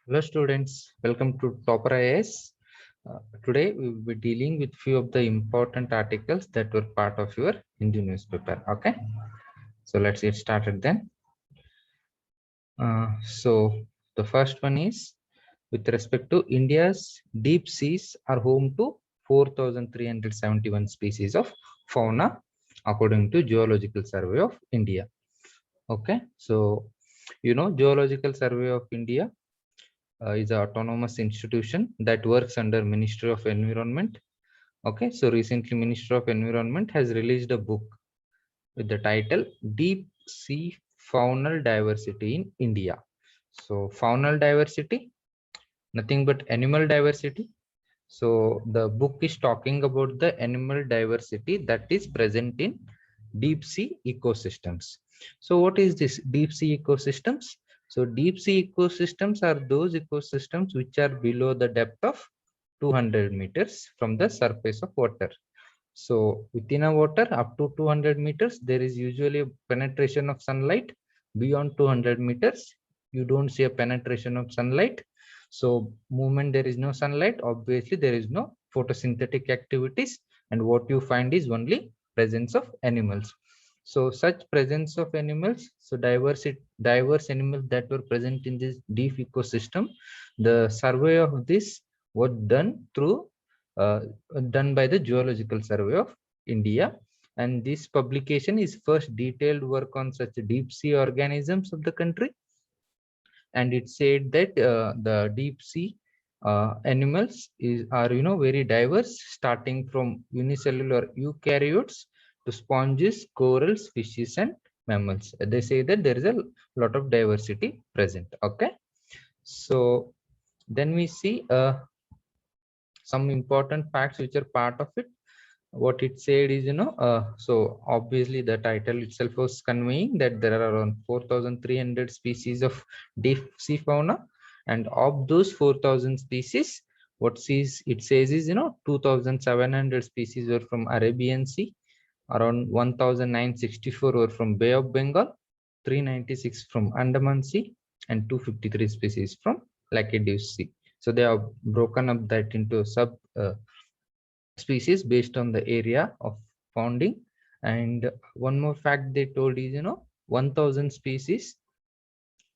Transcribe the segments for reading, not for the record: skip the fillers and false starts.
Hello students, welcome to Topper IAS. Today we will be dealing with few of the important articles that were part of your Hindu newspaper. Okay, so let's get started then. So the first one is with respect to India's deep seas are home to 4,371 species of fauna according to Geological Survey of India. Okay, so Geological Survey of India is an autonomous institution that works under Ministry of Environment. Okay, so recently Ministry of Environment has released a book with the title Deep Sea Faunal Diversity in India. So faunal diversity, nothing but animal diversity. So the book is talking about the animal diversity that is present in deep sea ecosystems. So what is this deep sea ecosystems? So deep sea ecosystems are those ecosystems which are below the depth of 200 meters from the surface of water. So within a water up to 200 meters, there is usually a penetration of sunlight. Beyond 200 meters, you don't see a penetration of sunlight. So moment there is no sunlight, obviously there is no photosynthetic activities, and what you find is only presence of animals. So such presence of animals, so diverse animals that were present in this deep ecosystem, the survey of this was uh, done by the Geological Survey of India, and this publication is first detailed work on such deep sea organisms of the country. And it said that the deep sea animals are very diverse, starting from unicellular eukaryotes to sponges, corals, fishes, and mammals. They say that there is a lot of diversity present. Okay, so then we see some important facts which are part of it. What it said is, so obviously the title itself was conveying that there are around 4,300 species of deep sea fauna, and of those 4,000 species, it says is, 2,700 species were from Arabian Sea, around 1,964 were from Bay of Bengal, 396 from Andaman Sea, and 253 species from Laccadive Sea. So they have broken up that into sub species based on the area of founding. And one more fact they told is, 1,000 species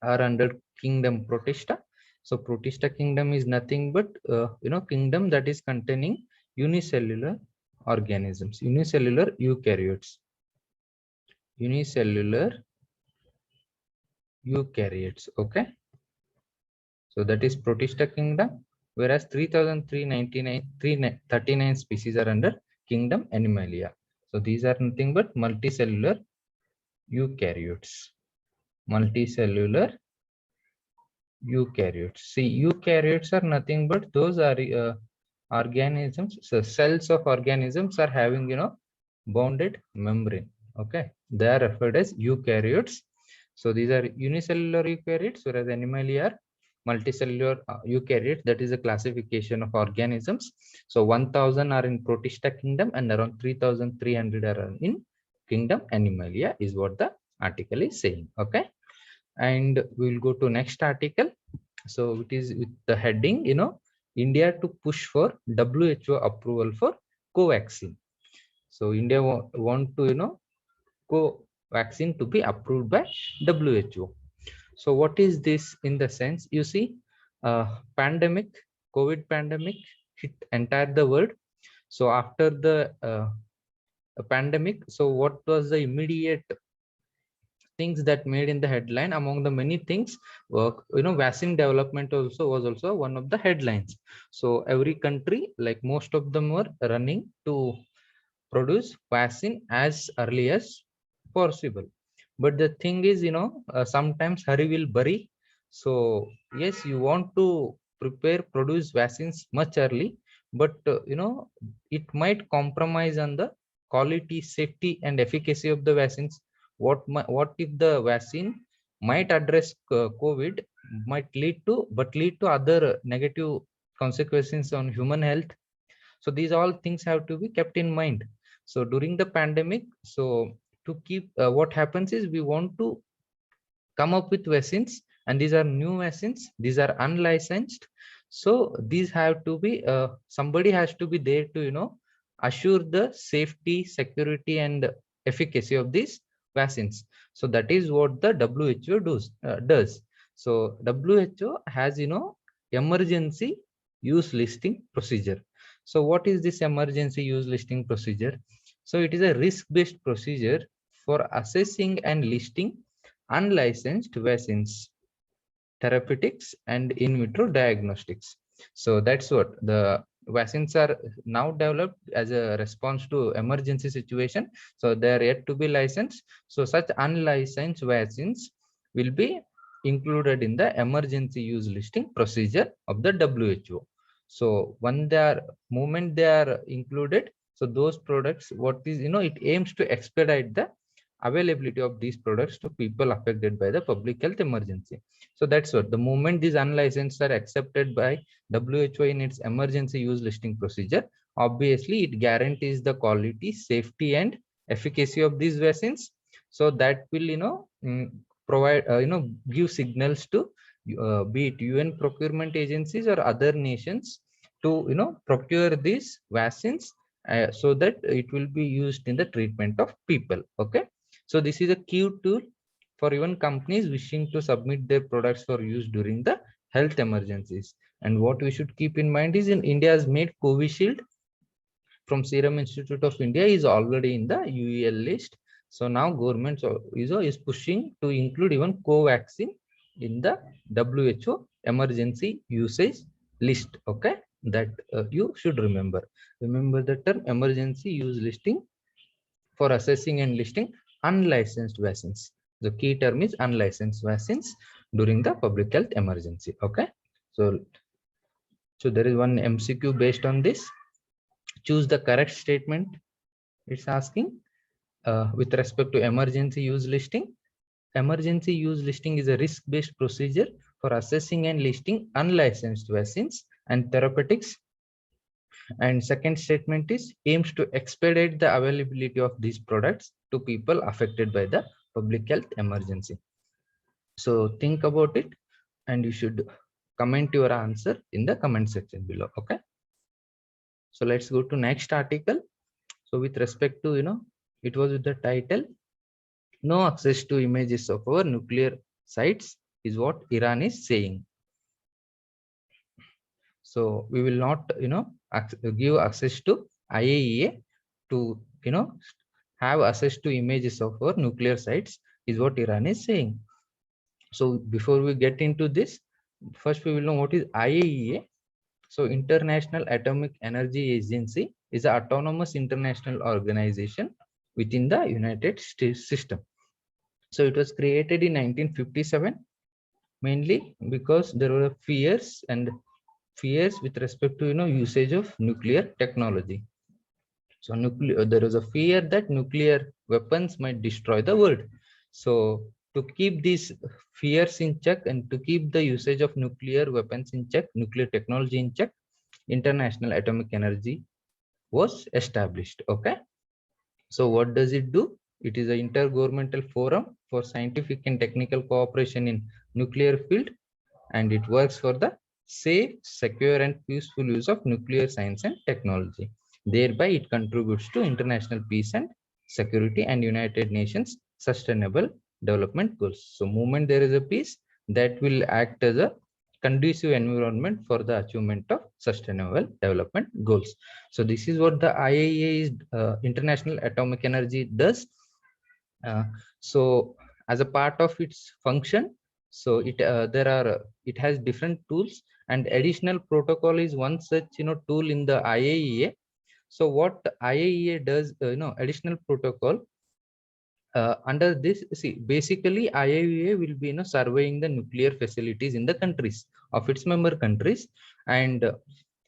are under kingdom Protista. So Protista kingdom is nothing but kingdom that is containing unicellular organisms, unicellular eukaryotes, unicellular eukaryotes. Okay, so that is Protista kingdom, whereas 3,339 species are under kingdom Animalia. So these are nothing but multicellular eukaryotes. Multicellular eukaryotes. See, eukaryotes are nothing but those are organisms. So cells of organisms are having bounded membrane. Okay, they are referred as eukaryotes. So these are unicellular eukaryotes, whereas Animalia are multicellular eukaryotes. That is a classification of organisms. So 1,000 are in Protista kingdom and around 3,300 are in kingdom Animalia, is what the article is saying. Okay, and we will go to next article. So it is with the heading, India to push for WHO approval for Covaxin. So India want to Covaxin to be approved by WHO. So what is this in the sense? You see, pandemic, COVID pandemic hit entire the world. So after the pandemic, so what was the immediate things that made in the headline? Among the many things, vaccine development also was also one of the headlines. So every country, like most of them, were running to produce vaccine as early as possible. But the thing is, sometimes hurry will bury. So yes, you want to produce vaccines much early, but it might compromise on the quality, safety, and efficacy of the vaccines. What if the vaccine might address COVID, might lead to other negative consequences on human health? So these all things have to be kept in mind. So during the pandemic, so to keep what happens is, we want to come up with vaccines and these are new vaccines, these are unlicensed. So these have to be somebody has to be there to assure the safety, security, and efficacy of these vaccines. So that is what the WHO does. So WHO has emergency use listing procedure. So what is this emergency use listing procedure? So it is a risk-based procedure for assessing and listing unlicensed vaccines, therapeutics, and in vitro diagnostics. So that's what the vaccines are now developed as a response to emergency situation. So they are yet to be licensed. So such unlicensed vaccines will be included in the emergency use listing procedure of the WHO. So when they are moment they are included, so those products, what is it aims to expedite the availability of these products to people affected by the public health emergency. So that's what the moment these unlicensed are accepted by WHO in its emergency use listing procedure, obviously it guarantees the quality, safety, and efficacy of these vaccines. So that will provide give signals to be it UN procurement agencies or other nations to procure these vaccines, so that it will be used in the treatment of people. Okay, so this is a key tool for even companies wishing to submit their products for use during the health emergencies. And what we should keep in mind is in India has made Covishield from Serum Institute of India is already in the UEL list. So now government is pushing to include even Covaxin in the WHO emergency usage list. Okay, that you should remember. Remember the term emergency use listing for assessing and listing unlicensed vaccines. The key term is unlicensed vaccines during the public health emergency. Okay, so there is one MCQ based on this. Choose the correct statement. It's asking with respect to emergency use listing. Emergency use listing is a risk-based procedure for assessing and listing unlicensed vaccines and therapeutics. And second statement is aims to expedite the availability of these products to people affected by the public health emergency. So think about it, and you should comment your answer in the comment section below. Okay, so let's go to next article. So with respect to it was with the title, no access to images of our nuclear sites is what Iran is saying. So we will not give access to IAEA to have access to images of our nuclear sites is what Iran is saying. So before we get into this, first we will know what is IAEA. So International Atomic Energy Agency is an autonomous international organization within the United States system. So it was created in 1957, mainly because there were fears with respect to usage of nuclear technology. So there was a fear that nuclear weapons might destroy the world. So to keep these fears in check and to keep the usage of nuclear weapons in check, nuclear technology in check, International Atomic Energy was established. Okay, so what does it do? It is an intergovernmental forum for scientific and technical cooperation in nuclear field, and it works for the safe, secure, and peaceful use of nuclear science and technology. Thereby, it contributes to international peace and security and United Nations sustainable development goals. So moment there is a peace, that will act as a conducive environment for the achievement of sustainable development goals. So this is what the IAEA is, International Atomic Energy does. So as a part of its function, so it has different tools, and additional protocol is one such tool in the IAEA. So what IAEA does, additional protocol under this, see, basically IAEA will be surveying the nuclear facilities in the countries of its member countries, and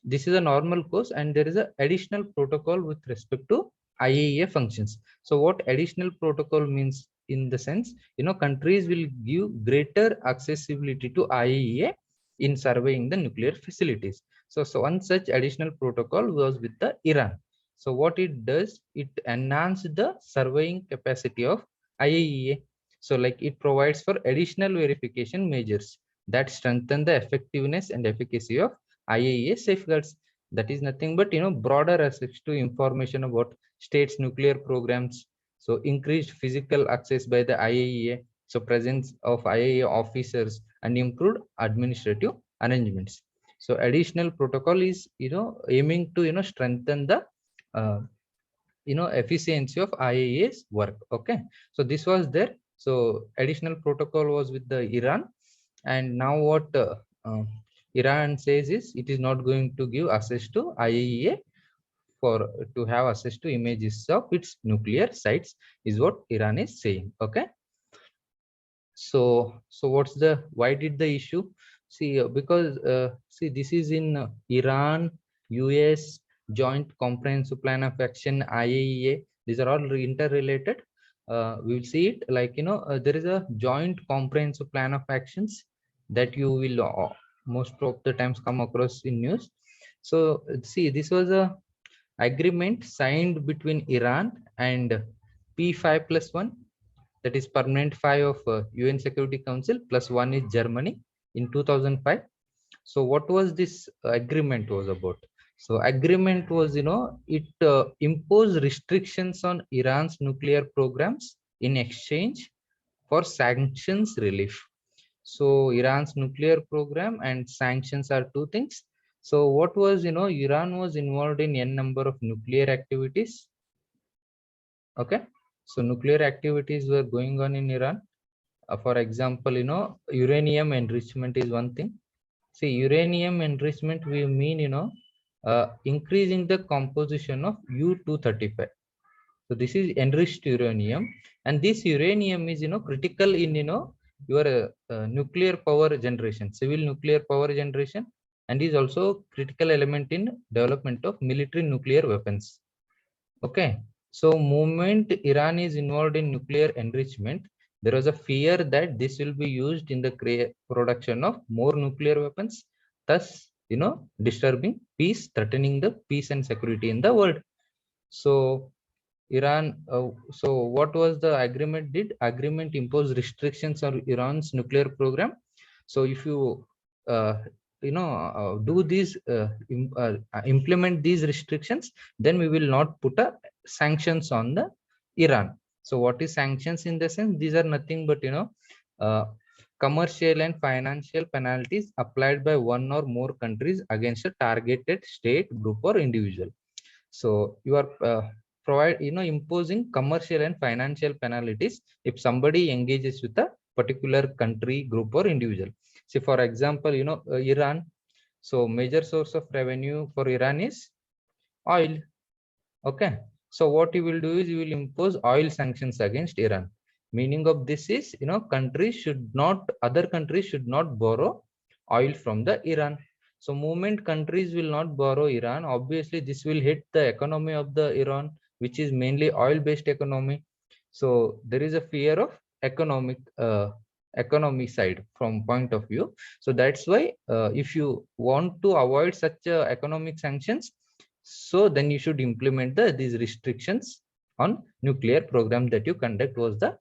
this is a normal course, and there is an additional protocol with respect to IAEA functions. So what additional protocol means, in the sense countries will give greater accessibility to IAEA in surveying the nuclear facilities. So one such additional protocol was with the Iran. So what it does, it enhanced the surveying capacity of IAEA. So like it provides for additional verification measures that strengthen the effectiveness and efficacy of IAEA safeguards. That is nothing but broader access to information about states' nuclear programs. So increased physical access by the IAEA, so presence of IAEA officers and improved administrative arrangements. So additional protocol is aiming to strengthen the uh, efficiency of IAEA's work. Okay, so this was there. So additional protocol was with the Iran, and now what Iran says is it is not going to give access to IAEA for to have access to images of its nuclear sites, is what Iran is saying. Okay, so what's the, why did the issue? See, because see, this is in Iran, US joint comprehensive plan of action, IAEA. These are all interrelated. We will see it like there is a joint comprehensive plan of actions that you will most of the times come across in news. So see, this was a agreement signed between Iran and P5+1, that is permanent 5 of UN Security Council, plus 1 is Germany in 2005. So what was this agreement was about? So agreement was, it imposed restrictions on Iran's nuclear programs in exchange for sanctions relief. So Iran's nuclear program and sanctions are two things. So what was, Iran was involved in n number of nuclear activities. Okay, so nuclear activities were going on in Iran. For example, uranium enrichment is one thing. See, uranium enrichment, we mean, increasing the composition of U-235. So this is enriched uranium, and this uranium is, critical in, your nuclear power generation, civil nuclear power generation, and is also critical element in development of military nuclear weapons. Okay, so moment Iran is involved in nuclear enrichment, there was a fear that this will be used in the production of more nuclear weapons, thus disturbing peace, threatening the peace and security in the world. So Iran, so what was the agreement did? Agreement imposed restrictions on Iran's nuclear program. So if you do these implement these restrictions, then we will not put a sanctions on the Iran. So what is sanctions in the sense? These are nothing but commercial and financial penalties applied by one or more countries against a targeted state, group, or individual. So you are imposing commercial and financial penalties if somebody engages with a particular country, group, or individual. See, for example, Iran. So major source of revenue for Iran is oil. Okay, so what you will do is you will impose oil sanctions against Iran. Meaning of this is, other countries should not borrow oil from the Iran. So moment countries will not borrow Iran, obviously this will hit the economy of the Iran, which is mainly oil based economy. So there is a fear of economy side from point of view. So that's why if you want to avoid such economic sanctions, so then you should implement these restrictions on nuclear program that you conduct, was the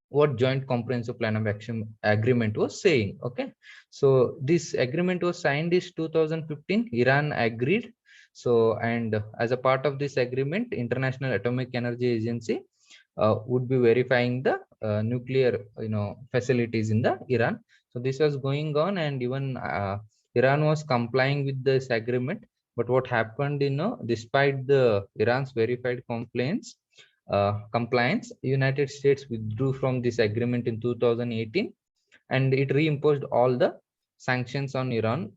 what joint comprehensive plan of action agreement was saying. Okay, so this agreement was signed is 2015. Iran agreed. So, and as a part of this agreement, International Atomic Energy Agency would be verifying the nuclear facilities in the Iran. So this was going on, and even Iran was complying with this agreement. But what happened, despite the Iran's verified compliance, United States withdrew from this agreement in 2018, and it reimposed all the sanctions on Iran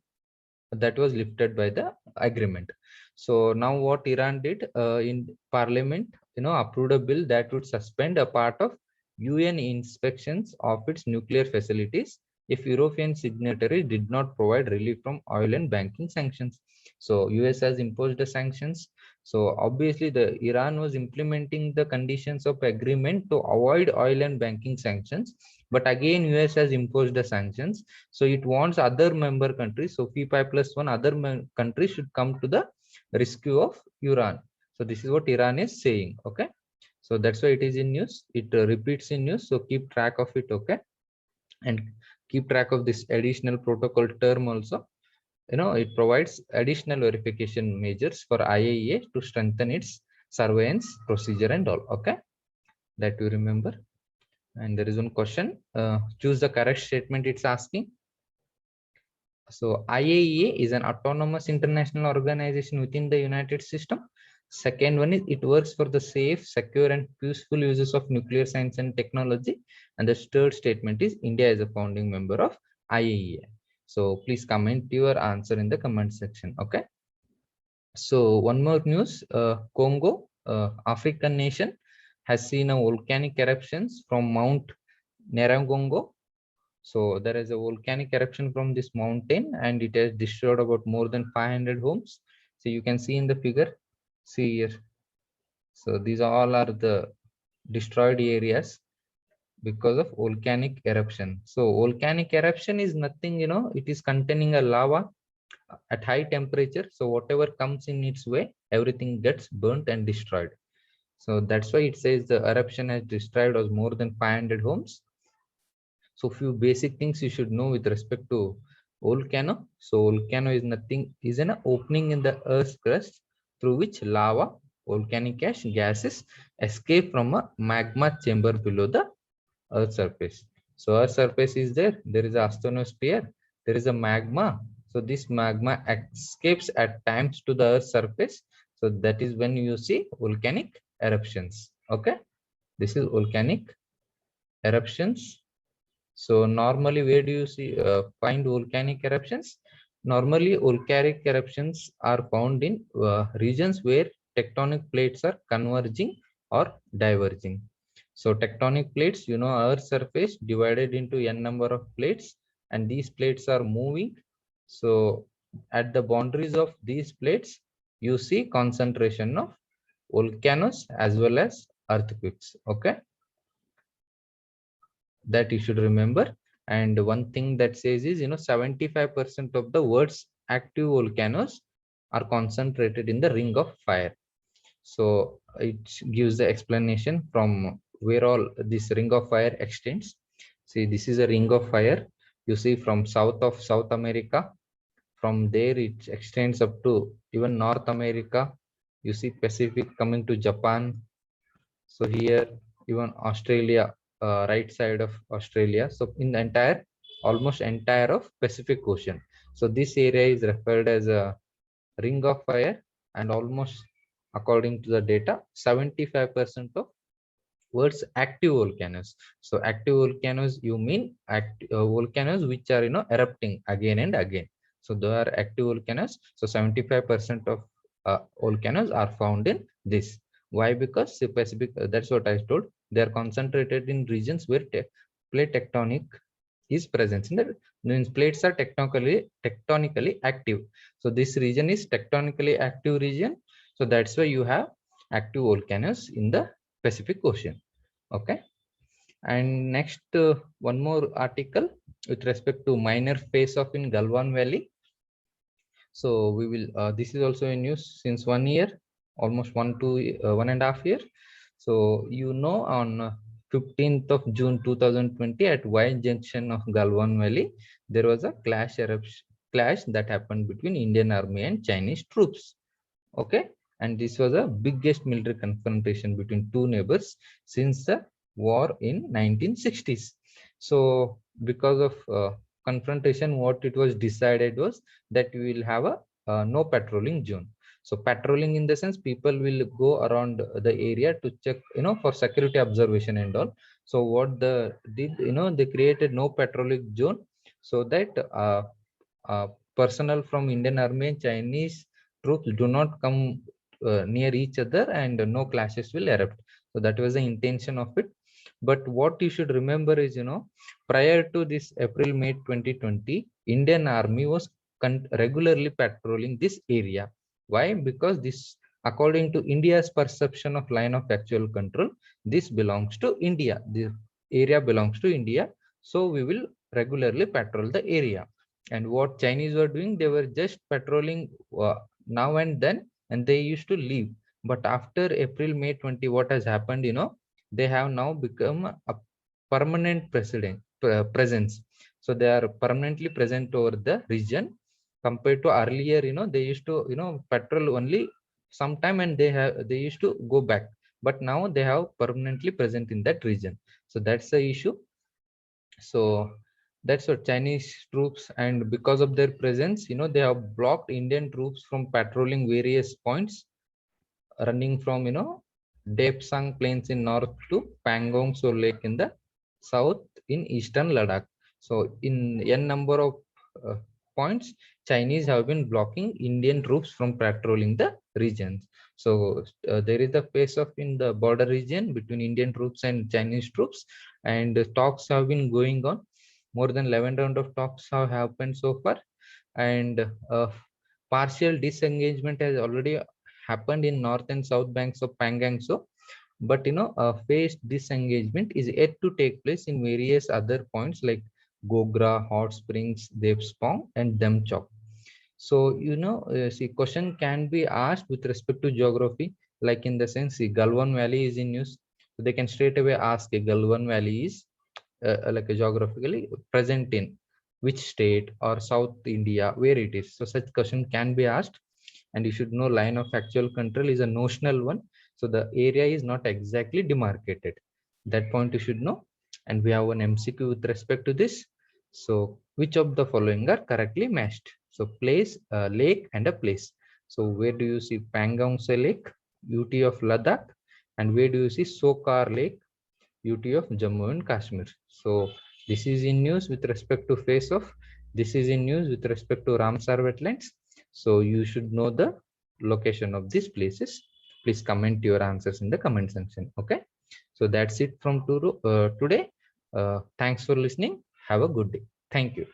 that was lifted by the agreement. So now what Iran did in parliament, approved a bill that would suspend a part of UN inspections of its nuclear facilities if European signatories did not provide relief from oil and banking sanctions. So US has imposed the sanctions. So obviously the Iran was implementing the conditions of agreement to avoid oil and banking sanctions, but again US has imposed the sanctions. So it wants other member countries, so P5+1 other countries should come to the rescue of Iran. So this is what Iran is saying. Okay, So that's why it is in news. It repeats in news. So keep track of it, okay? And keep track of this additional protocol term also. It provides additional verification measures for IAEA to strengthen its surveillance procedure and all, okay? That you remember. And there is one question, choose the correct statement it's asking. So IAEA is an autonomous international organization within the United System. Second one is it works for the safe, secure and peaceful uses of nuclear science and technology. And the third statement is India is a founding member of IAEA. So please comment your answer in the comment section, okay? So one more news, Congo, African nation, has seen a volcanic eruptions from Mount Nyiragongo. So there is a volcanic eruption from this mountain and it has destroyed about more than 500 homes. So you can see in the figure, see here. So these all are the destroyed areas because of volcanic eruption. So volcanic eruption is nothing, it is containing a lava at high temperature. So whatever comes in its way, everything gets burnt and destroyed. So that's why it says the eruption has destroyed was more than 500 homes. So few basic things you should know with respect to volcano. So volcano is nothing, is an opening in the earth's crust through which lava, volcanic ash, gases escape from a magma chamber below the earth's surface. So earth's surface is there, there is a astronosphere, there is a magma. So this magma escapes at times to the earth's surface. So that is when you see volcanic eruptions. Okay, this is volcanic eruptions. So normally, where do you see find volcanic eruptions? Normally, volcanic eruptions are found in regions where tectonic plates are converging or diverging. So tectonic plates, Earth's surface divided into n number of plates, and these plates are moving. So at the boundaries of these plates, you see concentration of volcanoes as well as earthquakes. Okay, that you should remember. And one thing that says is 75% of the world's active volcanoes are concentrated in the ring of fire. So it gives the explanation from where all this ring of fire extends. See, this is a ring of fire, you see, from south of South America. From there it extends up to even North America. You see Pacific coming to Japan. So here even Australia, right side of Australia. So in the almost entire of Pacific Ocean. So this area is referred as a ring of fire, and almost according to the data, 75% of world's active volcanoes. So active volcanoes, you mean volcanoes which are erupting again and again. So they are active volcanoes. So 75% of volcanoes are found in this. Why? Because the Pacific, that's what I told, they are concentrated in regions where plate tectonic is present. In the means plates are tectonically active. So this region is tectonically active region. So that's why you have active volcanoes in the Pacific Ocean. Okay. And next, one more article with respect to minor face off in Galwan Valley. So we will, this is also in news since 1 year, almost 1.5 year. So, on 15th of June 2020 at Y junction of Galwan Valley, there was a clash that happened between Indian Army and Chinese troops. Okay. And this was a biggest military confrontation between two neighbors since the war in 1960s. So because of confrontation, what it was decided was that we will have a no patrolling zone. So patrolling in the sense people will go around the area to check, for security observation and all. So what they created no patrolling zone so that personnel from Indian Army and Chinese troops do not come near each other and no clashes will erupt. So that was the intention of it. But what you should remember is, prior to this April-May 2020, Indian Army was regularly patrolling this area. Why? Because this, according to India's perception of line of actual control, this belongs to India. The area belongs to India. So we will regularly patrol the area. And what Chinese were doing, they were just patrolling now and then, and they used to leave. But after April, May 20, what has happened, they have now become a permanent presence. So they are permanently present over the region compared to earlier, they used to, patrol only sometime and they used to go back. But now they have permanently present in that region. So that's the issue. So that's what Chinese troops, and because of their presence, they have blocked Indian troops from patrolling various points running from Depsang Plains in north to Pangong So Lake in the south in eastern Ladakh. So in n number of uh, points, Chinese have been blocking Indian troops from patrolling the regions. So there is a face off in the border region between Indian troops and Chinese troops, and talks have been going on. More than 11 round of talks have happened so far, and partial disengagement has already happened in north and south banks of Pangangso, but phased disengagement is yet to take place in various other points like Gogra, Hot Springs, Devspong, and Demchok. So see, question can be asked with respect to geography, like in the sense, see, Galwan Valley is in news, so they can straight away ask, a Galwan Valley is like a geographically present in which state or South India, where it is. So such question can be asked, and you should know line of actual control is a notional one. So the area is not exactly demarcated. That point you should know. And we have an MCQ with respect to this. So which of the following are correctly matched? So place, lake, and a place. So where do you see Pangongsa Lake, UT of Ladakh, and where do you see Sokar Lake, UT of Jammu and Kashmir? So this is in news with respect to face off. This is in news with respect to Ramsar wetlands. So you should know the location of these places. Please comment your answers in the comment section. Okay. So that's it from today. Thanks for listening. Have a good day. Thank you.